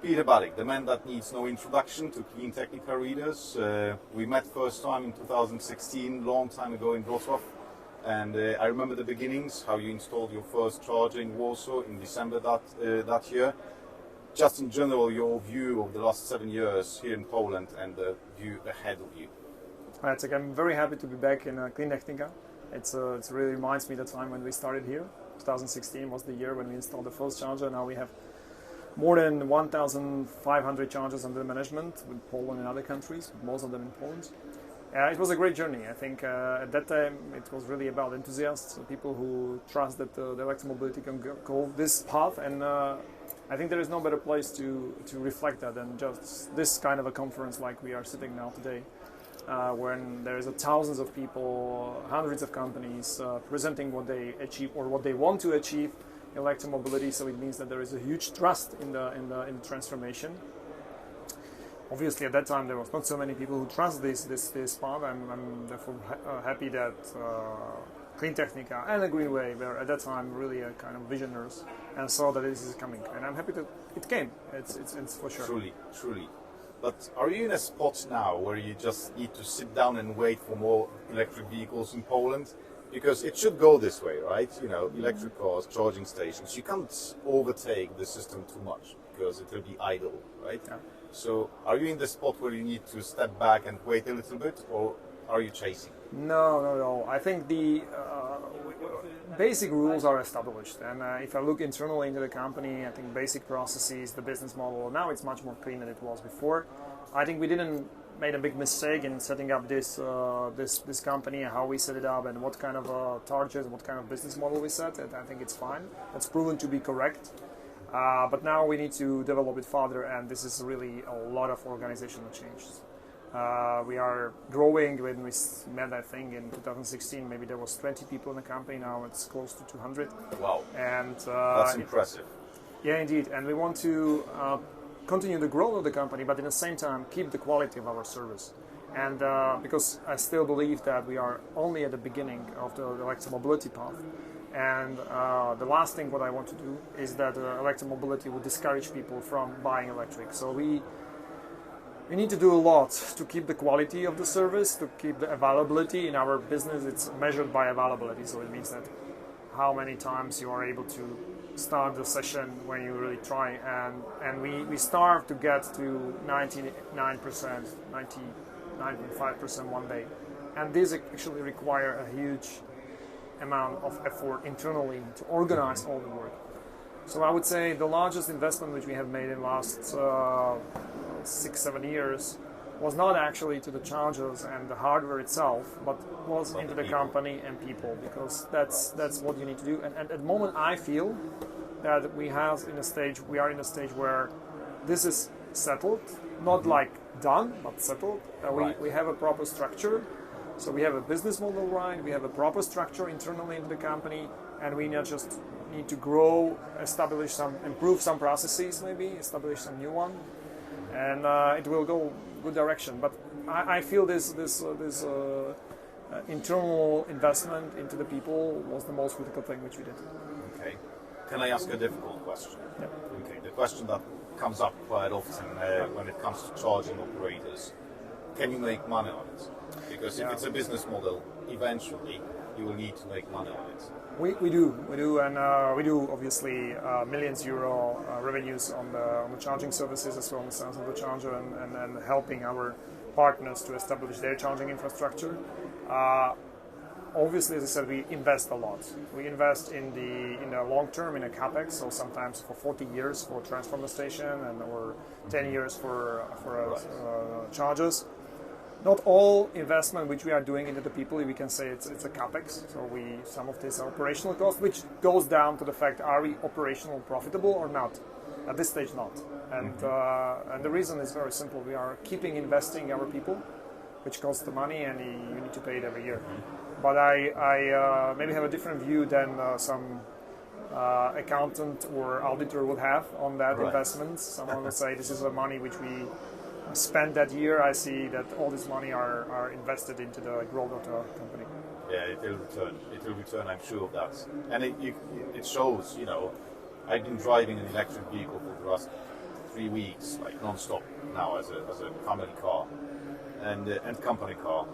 Peter Badik, the man that needs no introduction to Cleantechnica readers. We met first time in 2016, long time ago in Wrocław, and I remember the beginnings, how you installed your first charger in Warsaw in December that year. Just in general, your view of the last 7 years here in Poland and the view ahead of you. I'm very happy to be back in Cleantechnica. It really reminds me of the time when we started here. 2016 was the year when we installed the first charger. Now we have more than 1,500 chargers under management with Poland and other countries, most of them in Poland. It was a great journey. I think at that time it was really about enthusiasts, people who trust that the electromobility can go this path, and I think there is no better place to reflect that than just this kind of a conference like we are sitting now today, when there is thousands of people, hundreds of companies presenting what they achieve or what they want to achieve electromobility. So it means that there is a huge trust in the transformation. Obviously, at that time there was not so many people who trust this path. I'm therefore happy that Cleantechnica and the GreenWay were at that time really a kind of visionaries and saw that this is coming. And I'm happy that it came. It's for sure. Truly. But are you in a spot now where you just need to sit down and wait for more electric vehicles in Poland? Because it should go this way, right? You know, electric cars, charging stations. You can't overtake the system too much because it will be idle, right? Yeah. So are you in the spot where you need to step back and wait a little bit, or are you chasing? No. I think the basic rules are established, and if I look internally into the company, I think basic processes, the business model, now it's much more clean than it was before. I think we didn't made a big mistake in setting up this company, how we set it up, and what kind of targets, what kind of business model we set. And I think it's fine. It's proven to be correct. But now we need to develop it further, and this is really a lot of organizational changes. We are growing. When we met, I think in 2016, maybe there was 20 people in the company. Now it's close to 200. Wow! And that's impressive. Yeah, indeed. And we want to continue the growth of the company, but at the same time keep the quality of our service. And because I still believe that we are only at the beginning of the electromobility path. And the last thing what I want to do is that electromobility will discourage people from buying electric. So we need to do a lot to keep the quality of the service, to keep the availability. In our business, it's measured by availability. So it means that how many times you are able to start the session when you really try, and we start to get to 99%, 99.5% one day, and this actually require a huge amount of effort internally to organize all the work. So I would say the largest investment which we have made in the last 6-7 years was not actually to the chargers and the hardware itself, but was into the company and people, because that's what you need to do. And at the moment, I feel that we are in a stage where this is settled, not like done, but settled. We have a proper structure, so we have a business model right. We have a proper structure internally into the company, and we not just need to grow, improve some processes, maybe establish some new one, and it will go good direction. But I feel this internal investment into the people was the most critical thing which we did. Okay. Can I ask a difficult question? Yeah. Okay. The question that comes up quite often when it comes to charging operators: can you make money on it? Because if it's a business model, eventually you will need to make money on it. We do, and we do obviously millions euro revenues on the charging services as well, on the sales of the charger, and helping our partners to establish their charging infrastructure. Obviously, as I said, we invest a lot. We invest in the long term in a capex, so sometimes for 40 years for transformer station or 10 years for chargers. not all investment which we are doing into the people, we can say it's a capex. So some of this are operational cost, which goes down to the fact: are we operational profitable or not? At this stage, not. And and the reason is very simple: we are keeping investing our people, which costs the money, and you need to pay it every year. But I maybe have a different view than some accountant or auditor would have on that investment. Someone would say this is the money which we spent that year. I see that all this money are invested into the growth of the company. Yeah, it will return. It will return, I'm sure of that. And it shows, you know, I've been driving an electric vehicle for the last 3 weeks, like non-stop now as a family car and company car.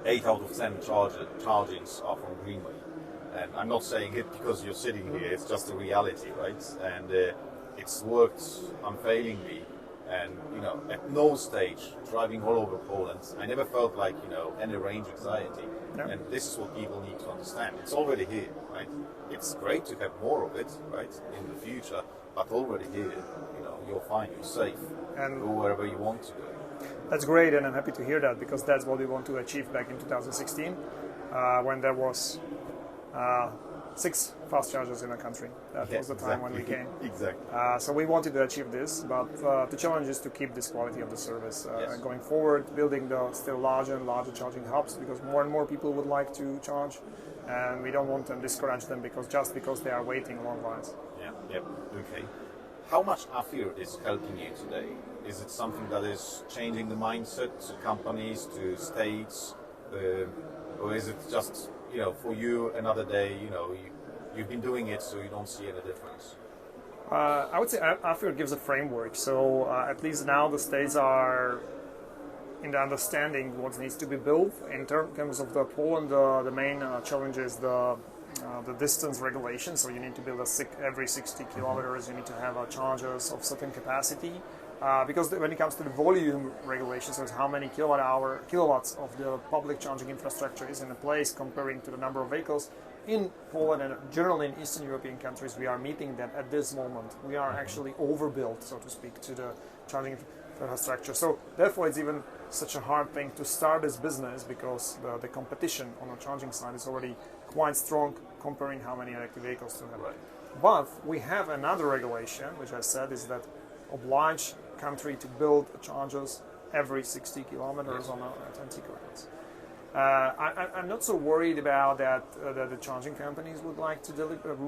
8 out of 10 chargings are from GreenWay. And I'm not saying it because you're sitting here, it's just a reality, right? And it's worked unfailingly. And, you know, at no stage, driving all over Poland, I never felt like, you know, any range anxiety. Yeah. And this is what people need to understand. It's already here, right? It's great to have more of it, right, in the future, but already here, you know, you're fine, you're safe, and go wherever you want to go. That's great, and I'm happy to hear that, because that's what we want to achieve back in 2016, when there was 6 fast chargers in the country. That was the time when we came. Exactly. So we wanted to achieve this, but the challenge is to keep this quality of the service going forward, building the still larger and larger charging hubs, because more and more people would like to charge, and we don't want to discourage them because they are waiting long lines. Yeah. Okay. How much AFIR is helping you today? Is it something that is changing the mindset to companies, to states, or is it just, you know, for you another day, you know, you've been doing it, so you don't see any difference? I would say AFIR gives a framework, so at least now the states are in the understanding what needs to be built. In terms of the Poland, the main challenge is the distance regulation. So you need to build every 60 kilometers. You need to have chargers of certain capacity. Because when it comes to the volume regulations, so how many kilowatts of the public charging infrastructure is in place comparing to the number of vehicles. In Poland and generally in Eastern European countries, we are meeting that at this moment. We are actually overbuilt, so to speak, to the charging infrastructure. So therefore, it's even such a hard thing to start this business, because the competition on the charging side is already quite strong comparing how many electric vehicles to have. Right. But we have another regulation, which I said is that oblige country to build chargers every 60 kilometers on a 20 kilometers. I'm not so worried about that the charging companies would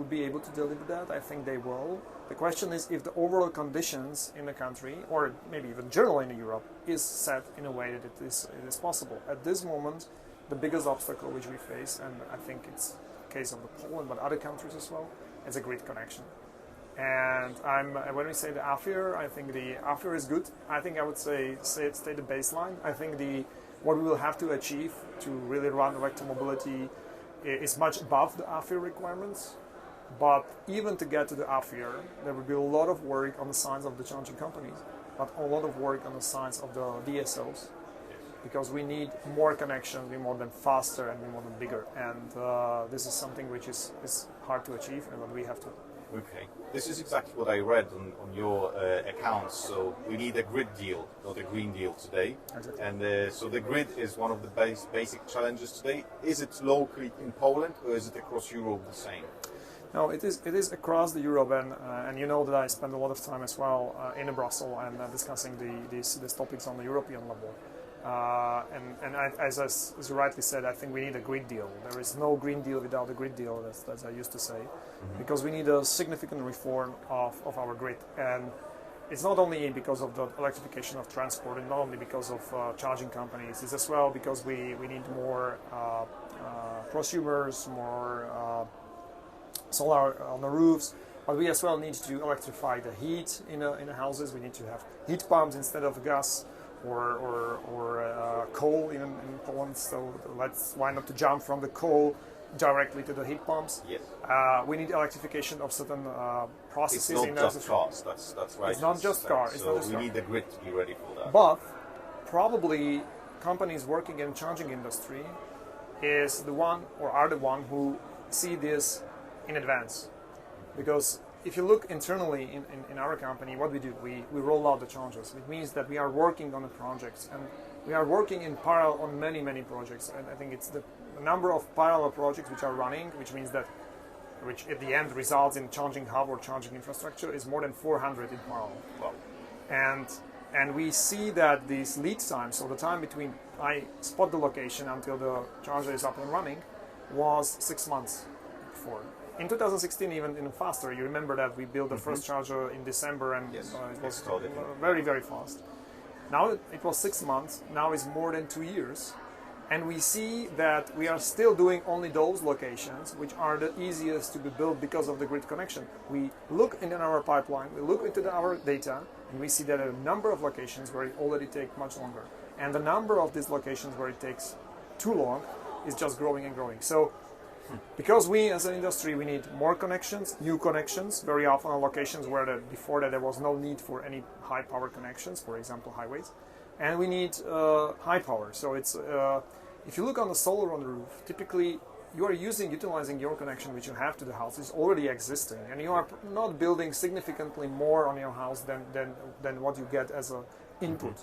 be able to deliver that. I think they will. The question is if the overall conditions in the country, or maybe even generally in Europe, is set in a way that it is possible. At this moment, the biggest obstacle which we face, and I think it's the case of the Poland, but other countries as well, is a grid connection. And when we say the AFIR, I think the AFIR is good. I think I would say the baseline. I think what we will have to achieve to really run electromobility is much above the AFIR requirements. But even to get to the AFIR, there will be a lot of work on the sides of the charging companies, but a lot of work on the sides of the DSOs, because we need more connections, we want them faster, and we want them bigger. And this is something which is hard to achieve, and what we have to. Okay, this is exactly what I read on your accounts. So we need a grid deal, not a green deal today. Exactly. And so the grid is one of the basic challenges today. Is it locally in Poland, or is it across Europe the same? No, it is across the Europe, and you know that I spend a lot of time as well in Brussels and discussing these topics on the European level. As you rightly said, I think we need a grid deal. There is no green deal without a grid deal, as I used to say, because we need a significant reform of our grid. And it's not only because of the electrification of transport, and not only because of charging companies, it's as well because we need more prosumers, more solar on the roofs, but we as well need to electrify the heat in the houses. We need to have heat pumps instead of gas or coal in Poland. So why not to jump from the coal directly to the heat pumps? Yes. We need electrification of certain processes. It's not just cars. That's right. It's not just cars. So we need the grid to be ready for that. But probably companies working in the charging industry are the one who see this in advance, because if you look internally in our company, what we do, we roll out the chargers. It means that we are working on the projects, and we are working in parallel on many projects, and I think it's the number of parallel projects which are running, which at the end results in charging hub or charging infrastructure, is more than 400 in parallel. Wow. And we see that these lead times, so the time between I spot the location until the charger is up and running, was 6 months before. In 2016, even faster. You remember that we built the first charger in December, and Yes, it was started. very fast. Now it was 6 months. Now it's more than 2 years, and we see that we are still doing only those locations which are the easiest to be built because of the grid connection. We look into our pipeline, we look into our data, and we see that a number of locations where it already takes much longer, and the number of these locations where it takes too long is just growing and growing. So because we as an industry, we need more connections, new connections, very often on locations where before that there was no need for any high power connections, for example highways, and we need high power. So it's if you look on the solar on the roof, typically you are utilizing your connection which you have to the house is already existing, and you are not building significantly more on your house than what you get as an input.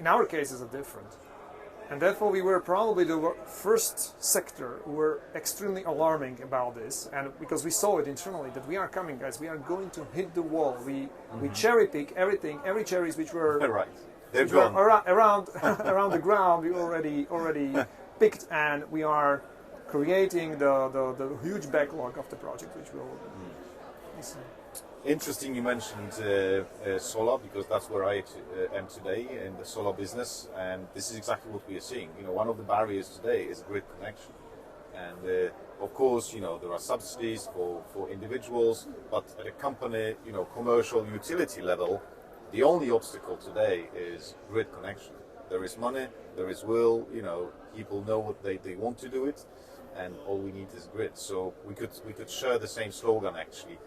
In our case, it's different. And therefore, we were probably the first sector who were extremely alarming about this, and because we saw it internally that we are coming, guys, we are going to hit the wall. We cherry pick everything, every cherries which were Right. They're which were gone. around the ground. We already picked, and we are creating the huge backlog of the project, which will. Interesting you mentioned solar, because that's where I am today in the solar business, and this is exactly what we are seeing. You know, one of the barriers today is grid connection, and of course, you know, there are subsidies for individuals, but at a company, you know, commercial utility level, the only obstacle today is grid connection. There is money, there is will, you know, people know what they want to do it, and all we need is grid. So we could share the same slogan actually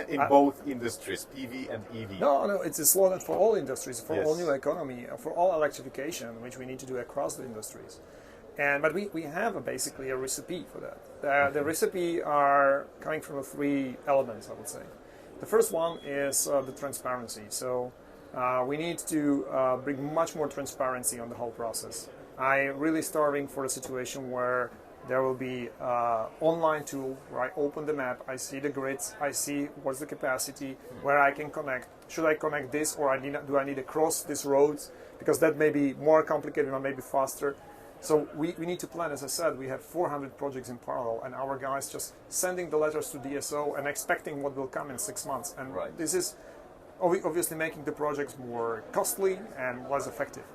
in both industries, PV and EV. No, it's a slogan for all industries, for Yes. all new economy, for all electrification, which we need to do across the industries. But we have basically a recipe for that. The recipe are coming from 3 elements, I would say. The first one is the transparency. So we need to bring much more transparency on the whole process. I'm really starving for a situation where there will be an online tool where I open the map, I see the grids, I see what's the capacity, where I can connect. Should I connect this, or do I need to cross these roads? Because that may be more complicated or maybe faster. So we need to plan. As I said, we have 400 projects in parallel, and our guys just sending the letters to DSO and expecting what will come in 6 months. And Right. this is obviously making the projects more costly and less effective.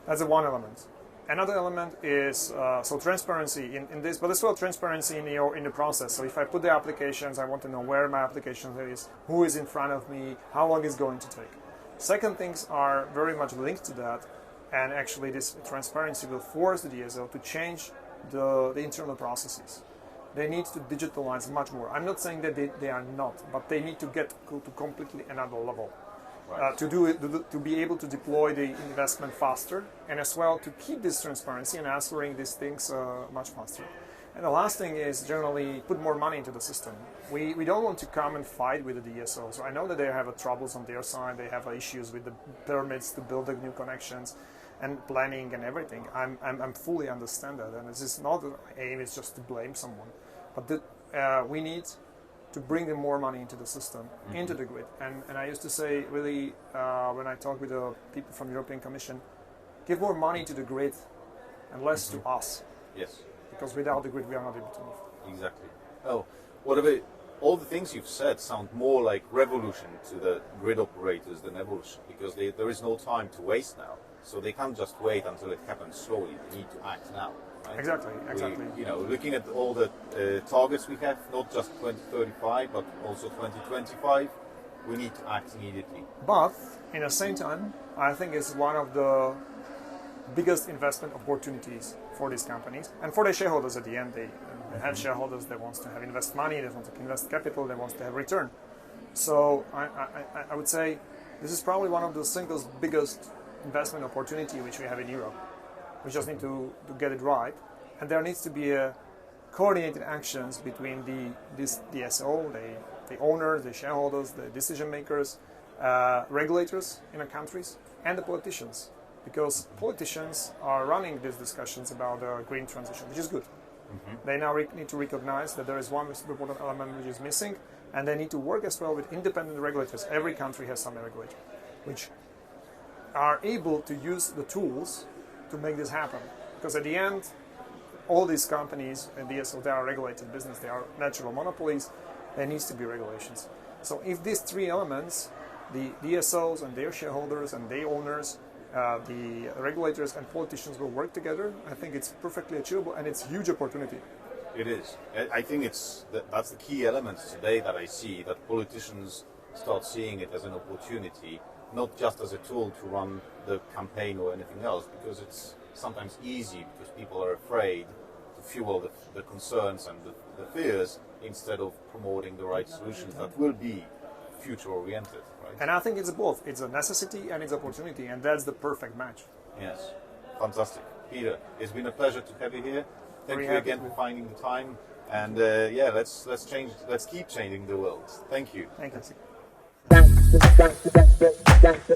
That's one element. Another element is so transparency in this, but as well transparency in the process. So if I put the applications, I want to know where my application is, who is in front of me, how long it's going to take. Second things are very much linked to that, and actually this transparency will force the DSO to change the internal processes. They need to digitalize much more. I'm not saying that they are not, but they need to get to completely another level. Right. To be able to deploy the investment faster, and as well to keep this transparency and answering these things much faster. And the last thing is generally put more money into the system. We don't want to come and fight with the DSO. So I know that they have troubles on their side. They have issues with the permits to build the new connections and planning and everything. I'm fully understand that, and this is not the aim is just to blame someone, but we need to bring in more money into the system, into the grid. And I used to say, really, when I talk with the people from the European Commission, give more money to the grid and less to us. Yes. Because without the grid, we are not able to move. Exactly. Oh, what about all the things you've said sound more like revolution to the grid operators than evolution, because there is no time to waste now. So they can't just wait until it happens slowly. They need to act now. Right? Exactly. Looking at all the targets we have, not just 2035, but also 2025, we need to act immediately. But in the same time, I think it's one of the biggest investment opportunities for these companies and for the shareholders at the end. They have shareholders that wants to have invest money, they want to invest capital, they want to have return. So I would say this is probably one of the single biggest investment opportunity which we have in Europe. We just need to get it right, and there needs to be a coordinated actions between this DSO, the owners, the shareholders, the decision makers, regulators in the countries, and the politicians. because politicians are running these discussions about the green transition, which is good. They now need to recognize that there is one important element which is missing, and they need to work as well with independent regulators. Every country has some regulator, which are able to use the tools to make this happen. Because at the end, all these companies and DSO, they are regulated business, they are natural monopolies, there needs to be regulations. So if these three elements, the DSOs and their shareholders and their owners, the regulators and politicians will work together, I think it's perfectly achievable, and it's a huge opportunity. It is. I think that's the key element today that I see, that politicians start seeing it as an opportunity, not just as a tool to run the campaign or anything else, because it's sometimes easy because people are afraid to fuel the concerns and the fears instead of promoting the right solutions that will be future-oriented. Right? And I think it's both. It's a necessity and it's opportunity, and that's the perfect match. Yes, fantastic. Peter, it's been a pleasure to have you here. Thank you again for finding the time. And yeah, let's keep changing the world. Thank you. Thank you.